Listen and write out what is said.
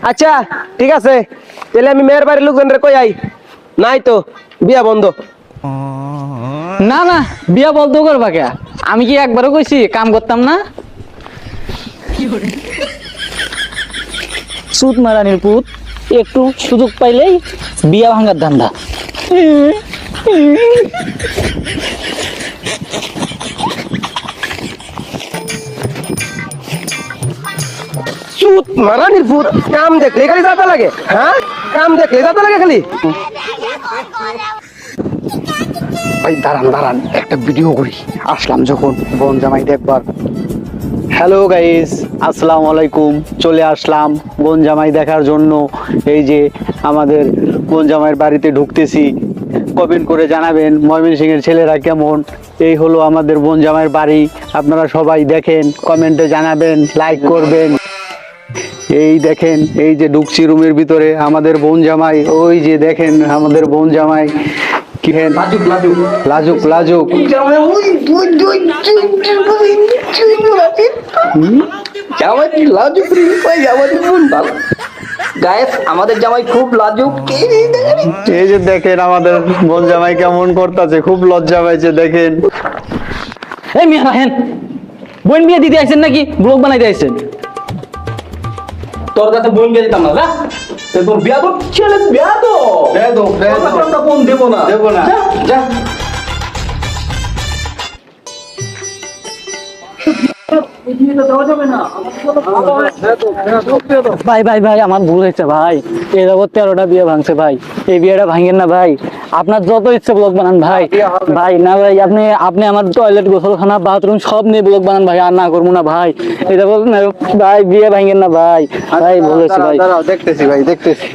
আচ্ছা ঠিক আছে, তাহলে আমি মেয়ের বাড়ির লোকজনরে কই আই। নাই তো বিয়া বন্ধ। না না, বিয়া বলতো করবা কে? আমি কি একবারও কইছি কাম করতাম না? সুদ মারানির পুত, একটু সুযোগ পাইলেই বিয়া ভাঙার ধান্দা। চুত মারানির ভূত, কাম দেখলে খালি যাতা লাগে। হ্যাঁ, কাম দেখলে যাতা লাগে খালি। ভাই দাঁড়ান দাঁড়ান, একটা ভিডিও করি। আসলাম যখন বোন জামাই দেখবার। হ্যালো গাইস, আসসালামু আলাইকুম। চলে আসলাম বোন জামাই দেখার জন্য। এই যে আমাদের বোন জামাইয়ের বাড়িতে ঢুকতেছি। কমেন্ট করে জানাবেন ময়মনসিংহের ছেলেরা কেমন। এই হলো আমাদের বোন জামাইয়ের বাড়ি। আপনারা সবাই দেখেন, কমেন্টে জানাবেন, লাইক করবেন। এই দেখেন, এই যে ঢুকছি রুমের ভিতরে আমাদের বোন জামাই। ওই যে দেখেন আমাদের বোন জামাই কি লাজুক লাজুক লাজুক লাজুক। আমাদের জামাই খুব লাজুক। এই যে দেখেন আমাদের বোন জামাই কেমন করতেছে, খুব লজ্জা পাইছে দেখেন। এই মিয়া রাহেন, বোন বিয়ে দিতে আইছেন নাকি ব্লগ বানাইতে আইছেন? তোর কাছে বোন বিয়ে দিতাম না, যা। তোর বিয়া তো ছেলে বিয়া তো আমরা বোন দেবো না, যা, যা। ভাই ভাই ভাই, আমার ভুল হয়েছে ভাই। এই যাবত 13টা বিয়ে ভাঙছে ভাই। এই বিয়েটা ভাঙেন না ভাই। আপনার যত ইচ্ছে ব্লগ বানান ভাই। ভাই না ভাই, আপনি আপনি আমার টয়লেট, গোসলখানা, বাথরুম সব নিয়ে ব্লগ বানান ভাই। আর না করবো না ভাই। এটা বলুন ভাই, বিয়ে ভাঙেন না ভাই। ভাই ভুল হয়েছে ভাই। দেখতেছি ভাই, দেখতেছি।